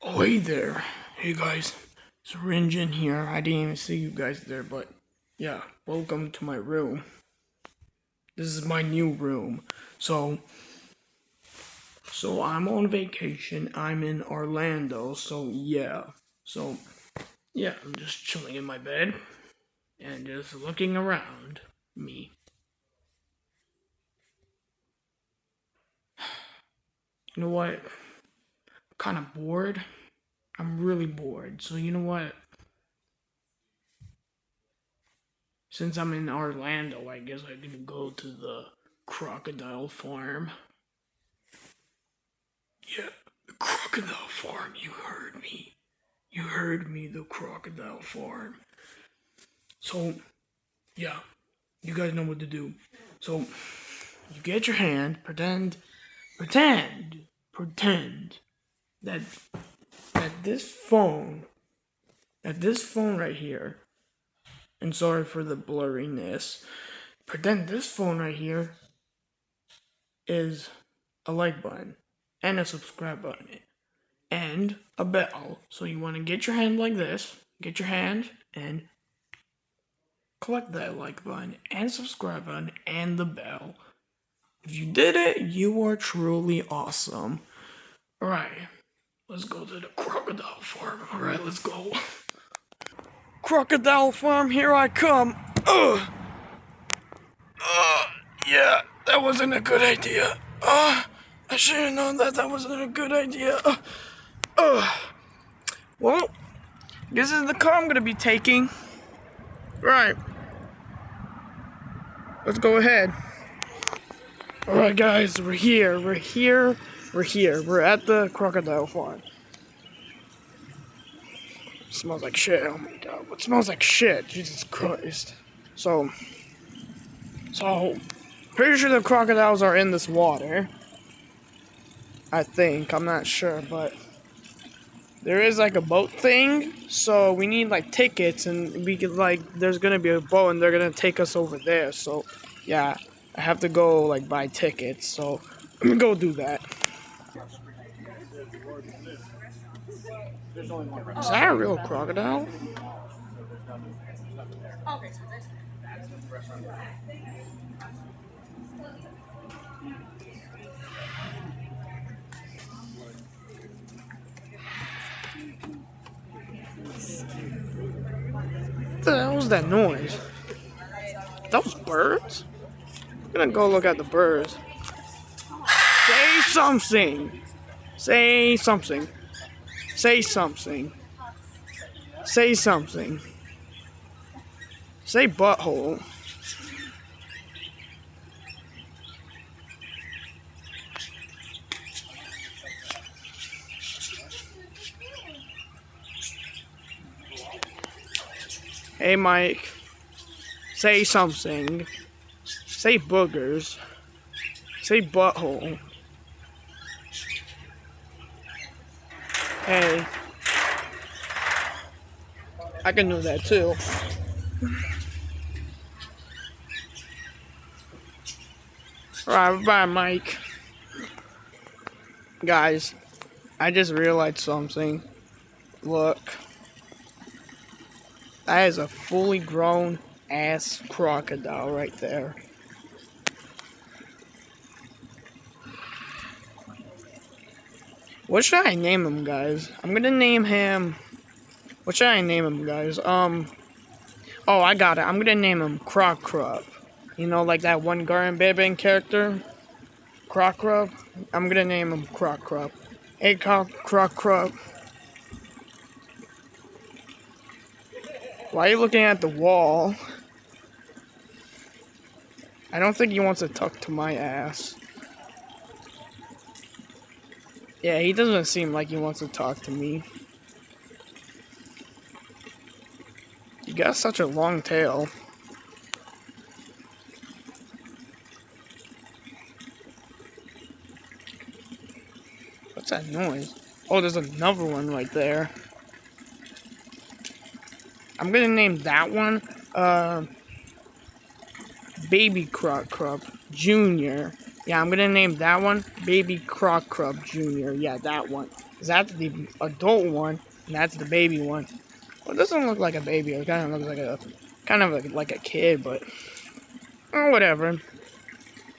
Oh, hey there. Hey guys, Syringeon here. I didn't even see you guys there, but yeah, welcome to my room. This is my new room. So, I'm on vacation. I'm in Orlando, so yeah. So, yeah, I'm just chilling in my bed and just looking around me. You know what? I'm kind of bored. I'm really bored. So, you know what? Since I'm in Orlando, I guess I can go to the crocodile farm. Yeah, the crocodile farm. You heard me. You heard me, the crocodile farm. So, yeah, you guys know what to do. So, you get your hand, pretend that this phone, right here, and sorry for the blurriness, pretend this phone right here is a like button and a subscribe button and a bell. So you want to get your hand like this, get your hand and click that like button and subscribe button and the bell. If you did it, you are truly awesome. Alright, let's go to the crocodile farm. Alright, let's go. Crocodile farm, here I come. Ugh. Yeah, that wasn't a good idea. I should have known that wasn't a good idea. Well, this is the car I'm gonna be taking. Right. Let's go ahead. Alright guys, we're here. We're at the crocodile farm. It smells like shit. Oh my god. What smells like shit? Jesus Christ. So pretty sure the crocodiles are in this water. I think. I'm not sure, but there is like a boat thing, so we need like tickets, and we could like there's gonna be a boat and they're gonna take us over there. So yeah, I have to go like buy tickets. So I'm gonna go do that. Is that a real crocodile? What the hell was that noise? That was birds? I'm gonna go look at the birds. Say something! Say something. Say something. Say something. Say butthole. Hey Mike. Say something. Say boogers. Say butthole. Hey. I can do that too. Alright, bye Mike. Guys, I just realized something. Look. That is a fully grown ass crocodile right there. What should I name him, guys? I'm gonna name him... What should I name him, guys? Oh, I got it. I'm gonna name him Croc. You know, like that one Garden Baby character? Croc. I'm gonna name him Croc. Hey, Croc. Why are you looking at the wall? I don't think he wants to talk to my ass. Yeah, he doesn't seem like he wants to talk to me. You got such a long tail. What's that noise? Oh, there's another one right there. I'm gonna name that one, Baby Croc Jr. Yeah, I'm gonna name that one Baby Croc Crub Jr. Yeah, that one. 'Cause that's the adult one, and that's the baby one. Well, this doesn't look like a baby. It kind of looks like like a kid, but oh, whatever.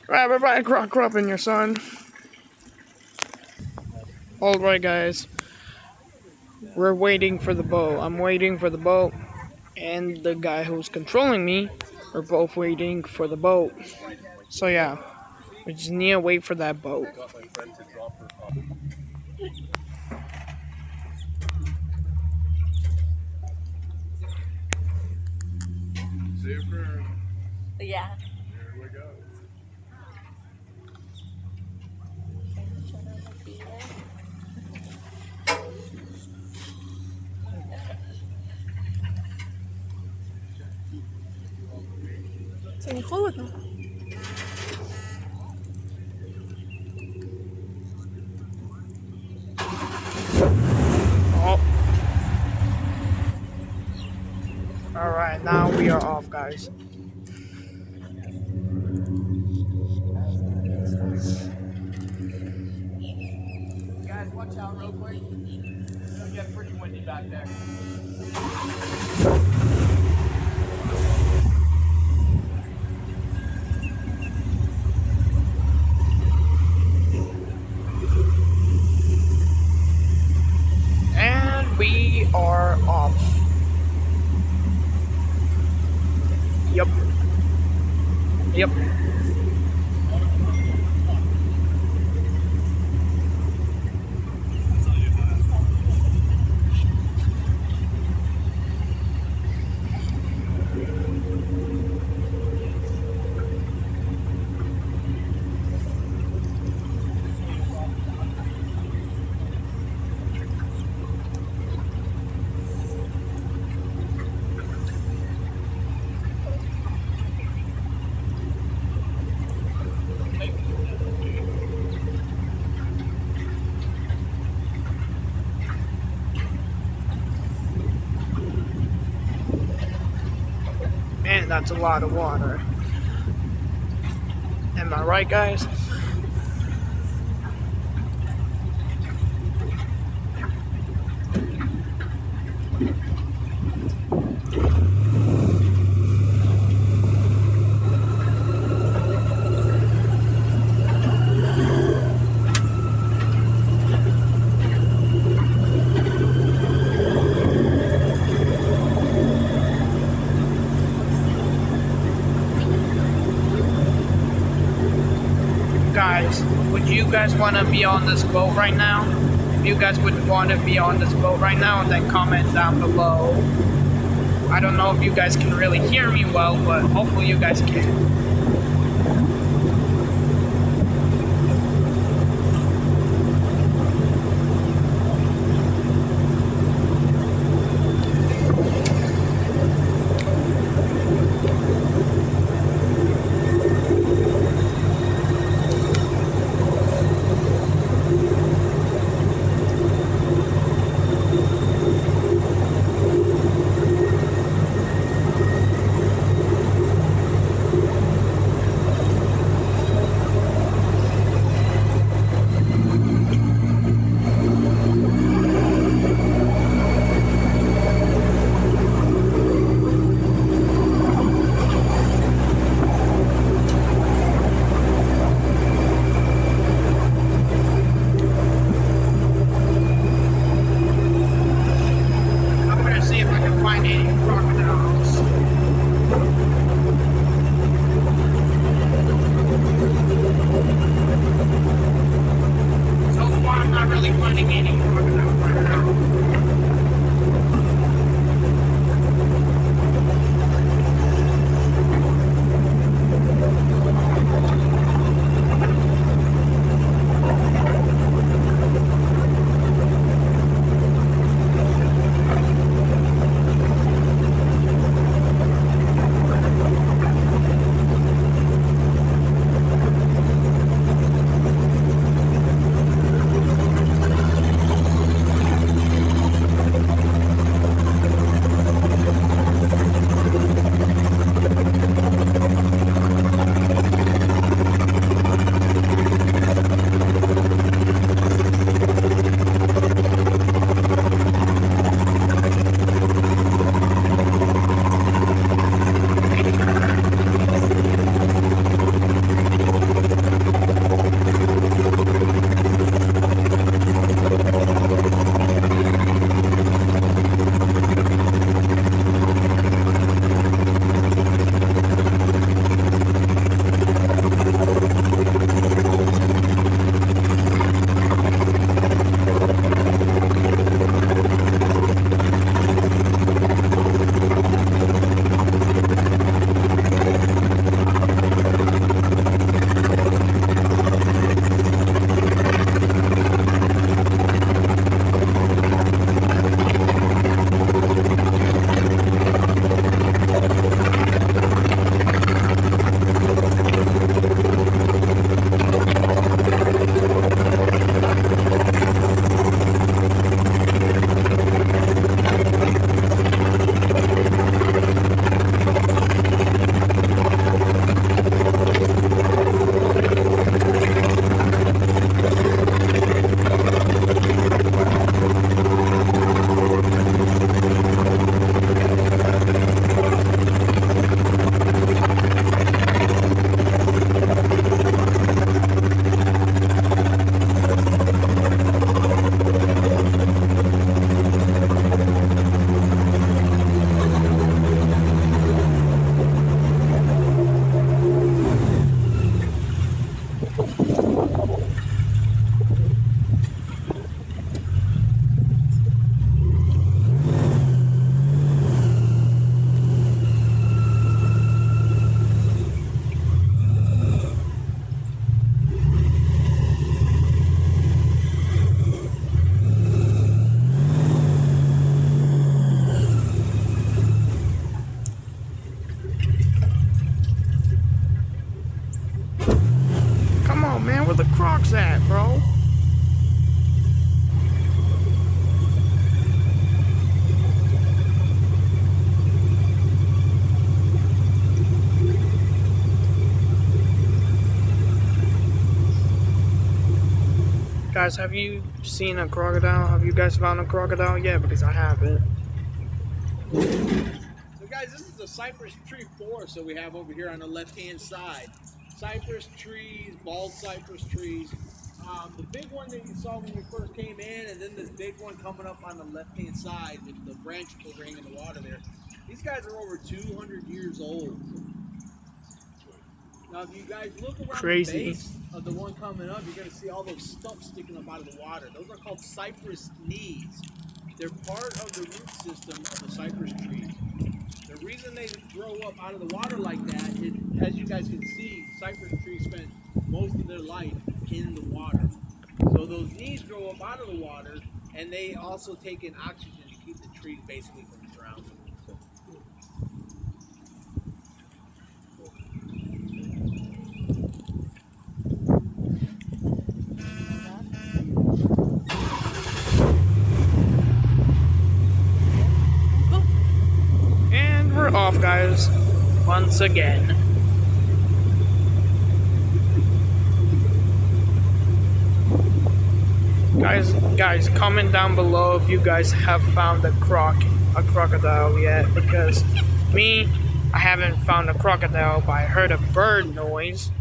Right, Croc Crub and your son. All right, guys. We're waiting for the boat. I'm waiting for the boat, and the guy who's controlling me are both waiting for the boat. So yeah, we just need to wait for that boat. Yeah. Це не холодно? Oh. Alright, now we are off, guys. Guys, watch out real quick. It's gonna get pretty windy back there. And we are off. Yep. Yep. Man, that's a lot of water. Am I right, guys? Guys, would you guys want to be on this boat right now? If you guys would want to be on this boat right now, then comment down below. I don't know if you guys can really hear me well, but hopefully you guys can. Guys, have you seen a crocodile? Have you guys found a crocodile yet? Because I haven't. So guys, this is a cypress tree forest that we have over here on the left-hand side. Cypress trees, bald cypress trees. The big one that you saw when we first came in, and then this big one coming up on the left-hand side with the branches overhanging in the water there. These guys are over 200 years old. Now, if you guys look around the base of the one coming up, you're going to see all those stumps sticking up out of the water. Those are called cypress knees. They're part of the root system of the cypress trees. The reason they grow up out of the water like that is, as you guys can see, cypress trees spend most of their life in the water. So those knees grow up out of the water, and they also take in oxygen to keep the trees basically from drowning. And we're off, guys. Once again. Guys, comment down below if you guys have found a crocodile yet, because me, I haven't found a crocodile, but I heard a bird noise.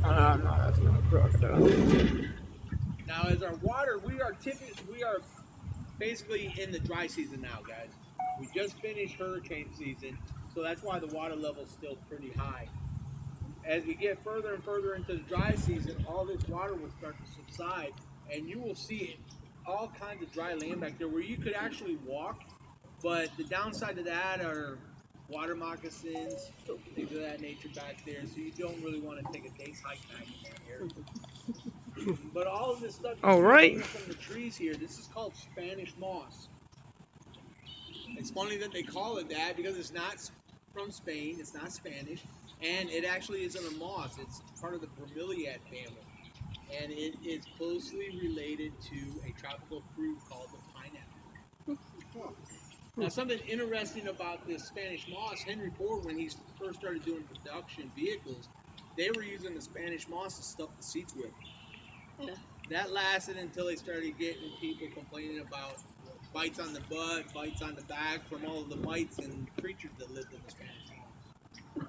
No, that's not a crocodile. Now, as our water, we are basically in the dry season now, guys. We just finished hurricane season, so that's why the water level's still pretty high. As we get further and further into the dry season, all this water will start to subside, and you will see all kinds of dry land back there where you could actually walk, but the downside to that are water moccasins, things of that nature back there, so you don't really want to take a day's hike back in that area. But all of this stuff you see hanging from the trees here, this is called Spanish moss. It's funny that they call it that because it's not from Spain, it's not Spanish, and it actually isn't a moss. It's part of the bromeliad family, and it is closely related to a tropical fruit called the pineapple. Now, something interesting about this Spanish moss, Henry Ford, when he first started doing production vehicles, they were using the Spanish moss to stuff the seats with. That lasted until they started getting people complaining about bites on the butt, bites on the back from all of the mites and creatures that lived in the Spanish moss.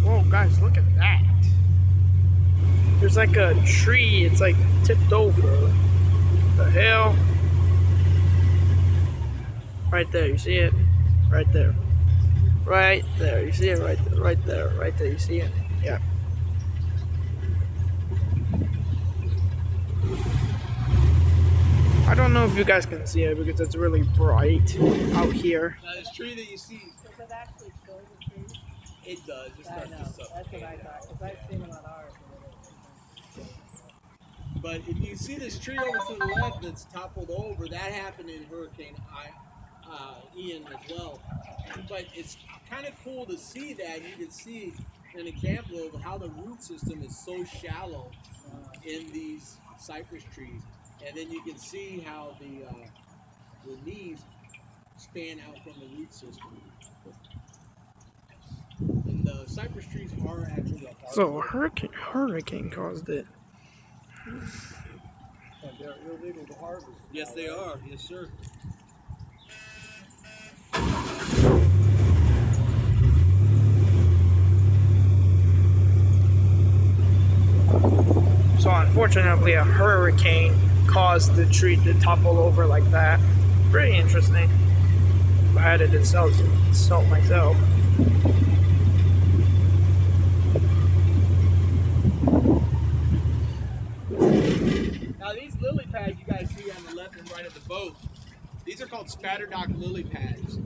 Whoa, guys, look at that. There's like a tree, it's like tipped over. The hell? Right there, you see it? Right there. Right there, you see it? Right there, right there, right there, you see it? Yeah. I don't know if you guys can see it because it's really bright out here. Now, this tree that you see, Does it actually kill the tree? it does. It I starts know. to That's suffocate. what I thought. Because I've seen them on ours. But if you see this tree over to the left that's toppled over, that happened in Hurricane Ian as well. But it's kind of cool to see that. You can see an example of how the root system is so shallow in these cypress trees. And then you can see how the leaves span out from the root system. And the cypress trees are actually a hard. So a hurricane caused it. And they're illegal to harvest. Yes, they are. Yes, sir. So unfortunately, a hurricane caused the tree to topple over like that. Pretty interesting. If I had it itself myself. Now these lily pads you guys see on the left and right of the boat, these are called spatterdock lily pads.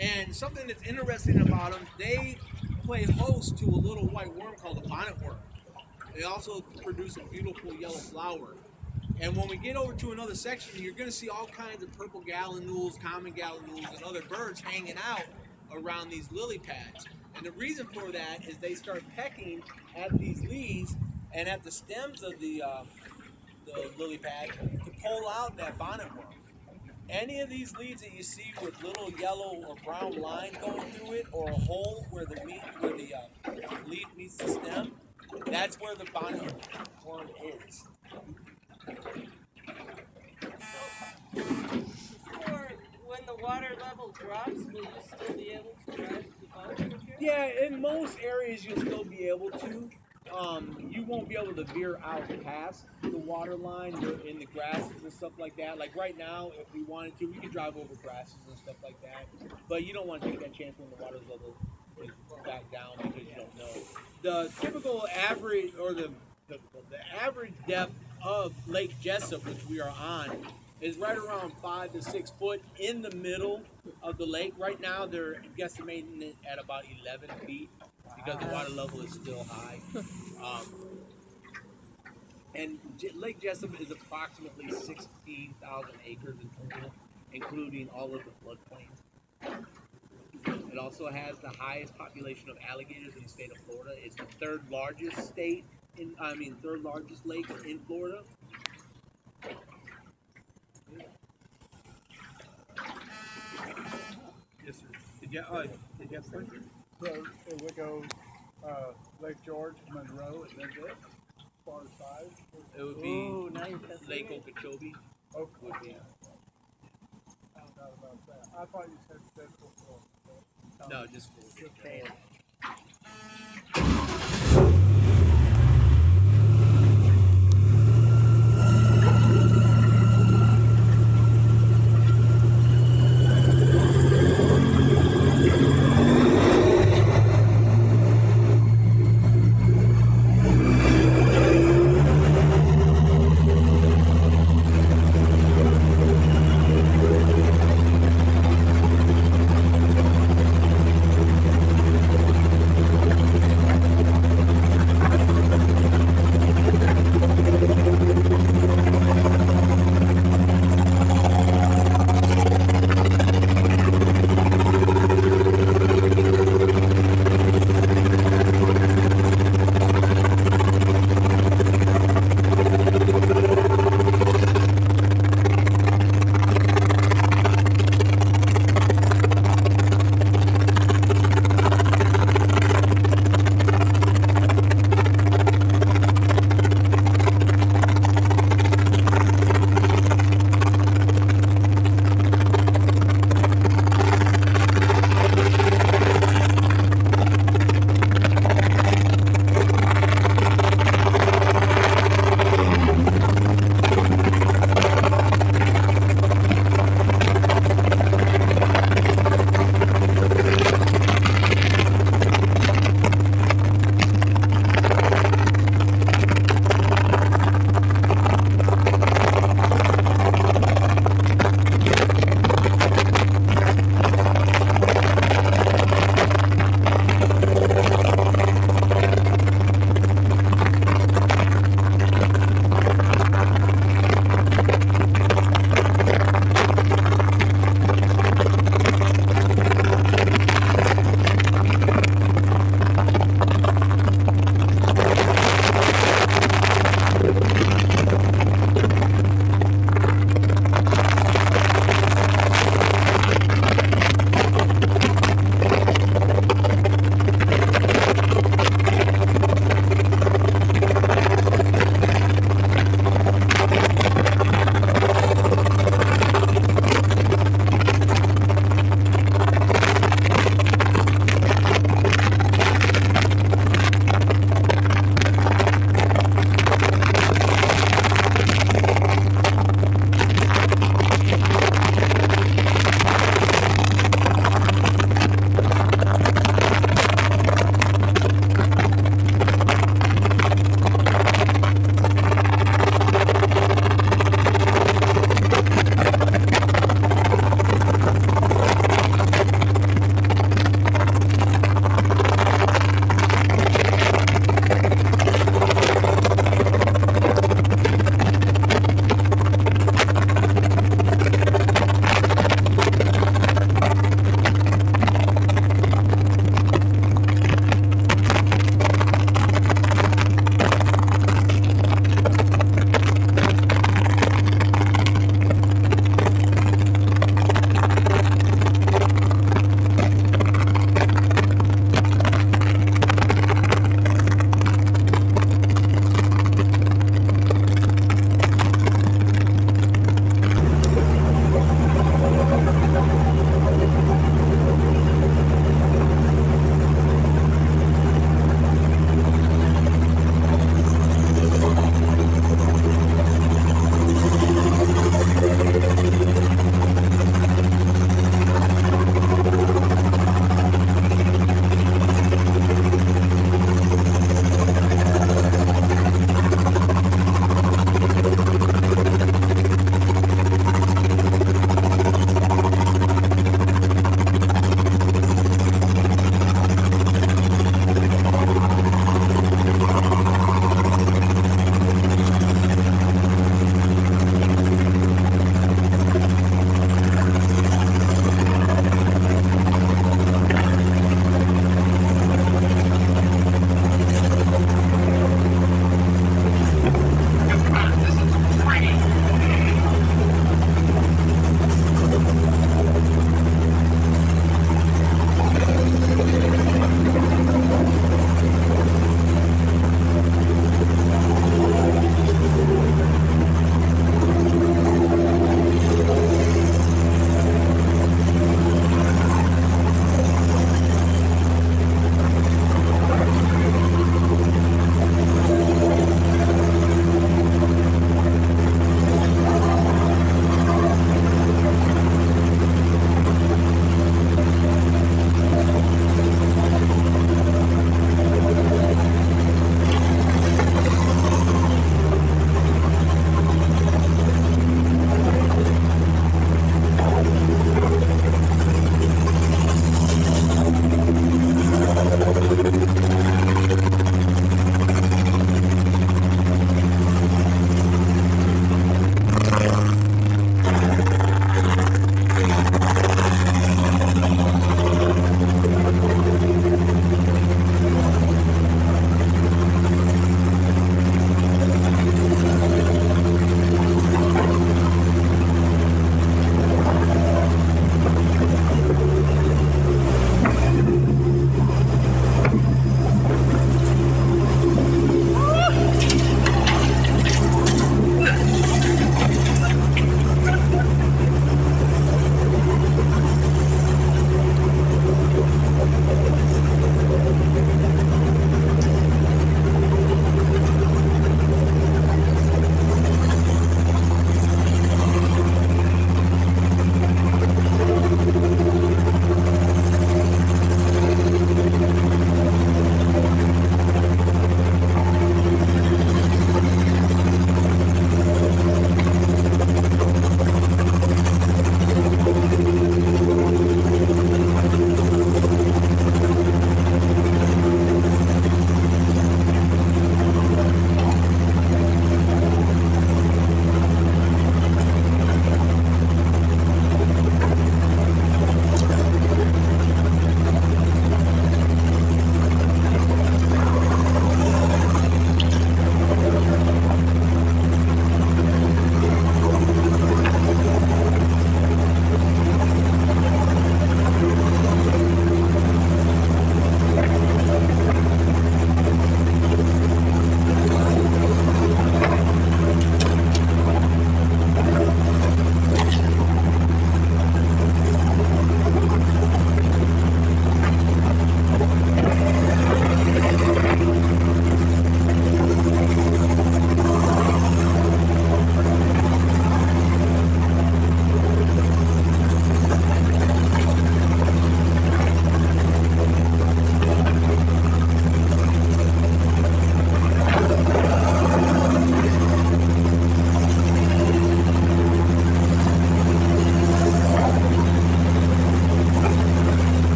And something that's interesting about them, they play host to a little white worm called a bonnet worm. They also produce a beautiful yellow flower. And when we get over to another section, you're going to see all kinds of purple gallinules, common gallinules, and other birds hanging out around these lily pads. And the reason for that is they start pecking at these leaves and at the stems of the lily pad to pull out that bonnet worm. Any of these leaves that you see with little yellow or brown lines going through it, or a hole where the leaf meets the stem, that's where the bonnet worm is. Or when the water level drops, will you still be able to drive the boat over here? Yeah, in most areas you'll still be able to. You won't be able to veer out past the water line in the grasses and stuff like that. Like right now, if we wanted to, we could drive over grasses and stuff like that. But you don't want to take that chance when the water level is back down because you don't know. The typical average, or the average depth of Lake Jessup, which we are on, is right around 5 to 6 foot in the middle of the lake. Right now, they're guesstimating it at about 11 feet because the water level is still high. And Lake Jessup is approximately 16,000 acres in total, including all of the floodplains. It also has the highest population of alligators in the state of Florida. It's the third largest lake in Florida. Yes, sir. Did you have a question? So it would go Lake George, Monroe, and then this, as far as size. It would be Ooh, now you're testing Lake me. Okeechobee. Okay. Would be. I found out about that. I thought you said Central Florida. No, just Okay.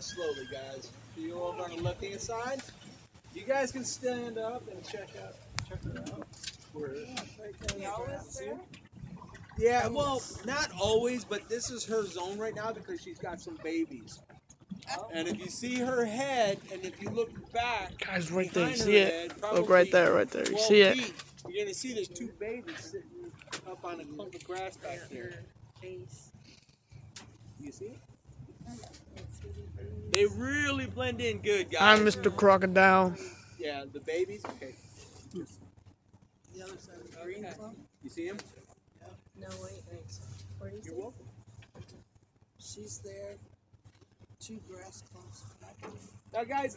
Slowly, guys. You over on the left hand side. You guys can stand up and check her out. Where yeah, well, not always, but this is her zone right now because she's got some babies. And if you see her head, and if you look back, Guys, right there, you behind see her it? head, Look right there, right there. You see it? feet, you're gonna see there's two babies sitting up on a clump of grass back there. You see it? They really blend in good, guys. I'm Mr. Crocodile. Yeah, the babies. Okay. The other side of the green clump? You see him? No, wait, thanks. Where do you You're see? welcome. She's there. Two grass clumps. Now, guys,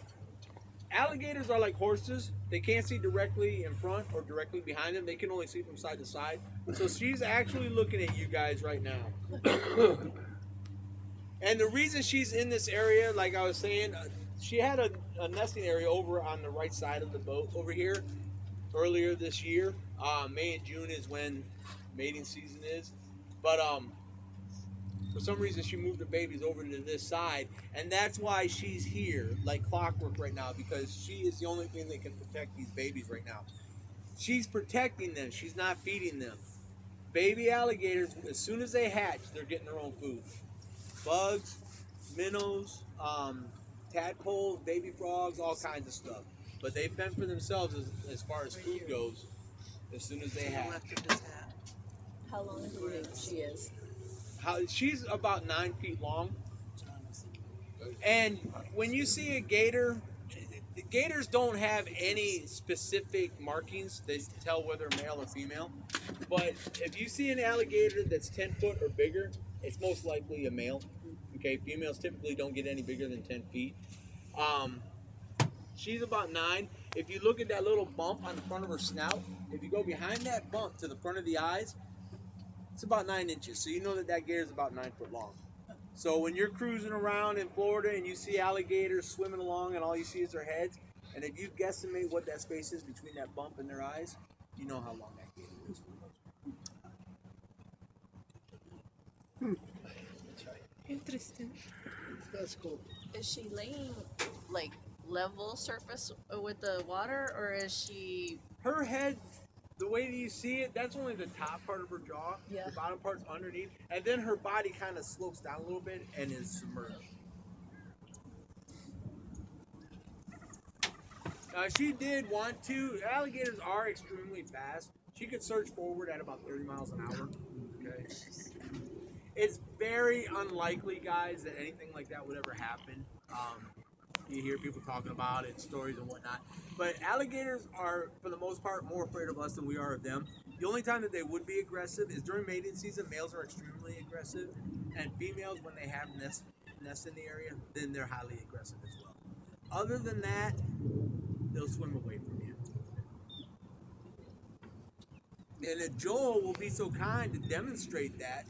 alligators are like horses. They can't see directly in front or directly behind them. They can only see from side to side. So she's actually looking at you guys right now. And the reason she's in this area, like I was saying, she had a nesting area over on the right side of the boat over here earlier this year. May and June is when mating season is. But for some reason, she moved her babies over to this side. And that's why she's here like clockwork right now, because she is the only thing that can protect these babies right now. She's protecting them. She's not feeding them. Baby alligators, as soon as they hatch, they're getting their own food. Bugs, minnows, tadpoles, baby frogs, all kinds of stuff. But they fend for themselves as far as food goes as soon as they hatch. How long do you think she is? She's about 9 feet long. And when you see a gator, the gators don't have any specific markings that tell whether male or female. But if you see an alligator that's 10 foot or bigger, it's most likely a male. Okay, females typically don't get any bigger than 10 feet. Um, she's about 9. If you look at that little bump on the front of her snout, if you go behind that bump to the front of the eyes, it's about 9 inches. So you know that that gator is about 9 foot long. So when you're cruising around in Florida and you see alligators swimming along and all you see is their heads, and if you guesstimate what that space is between that bump and their eyes, you know how long that gator is. Interesting. That's cool. Is she laying like level surface with the water, or is she? Her head, the way that you see it, that's only the top part of her jaw. Yeah. The bottom part's underneath, and then her body kind of slopes down a little bit and is submerged. Now, she did want to. Alligators are extremely fast. She could surge forward at about 30 miles an hour. Okay. It's very unlikely, guys, that anything like that would ever happen. You hear people talking about it, stories and whatnot. But alligators are, for the most part, more afraid of us than we are of them. The only time that they would be aggressive is during mating season. Males are extremely aggressive, and females, when they have nests in the area, then they're highly aggressive as well. Other than that, they'll swim away from you. And if Joel will be so kind to demonstrate that.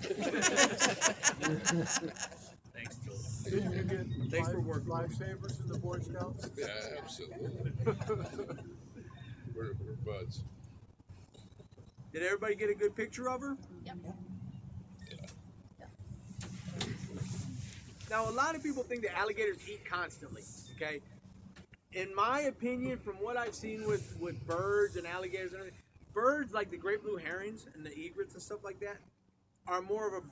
Thanks, Joel. Didn't you get Thanks for working with me. lifesavers in the Boy Scouts? Yeah, absolutely. we're buds. Did everybody get a good picture of her? Yep. Now, a lot of people think that alligators eat constantly, okay? In my opinion, from what I've seen with birds and alligators and everything, birds like the great blue herrings and the egrets and stuff like that are more of a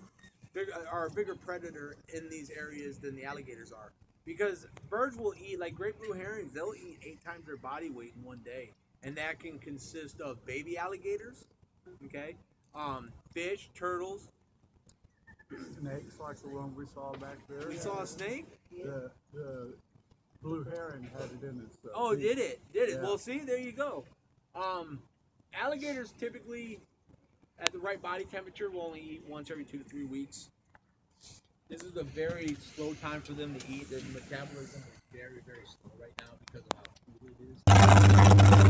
bigger predator in these areas than the alligators are. Because birds will eat, like great blue herrings, they'll eat 8 times their body weight in one day. And that can consist of baby alligators, okay? Fish, turtles. Snakes like the one we saw back there. We saw a snake. The blue heron had it in its. Oh, did it? Did it? Yeah. Well, see, there you go. Alligators typically, at the right body temperature, will only eat once every 2 to 3 weeks. This is a very slow time for them to eat. Their metabolism is very, very slow right now because of how cool it is.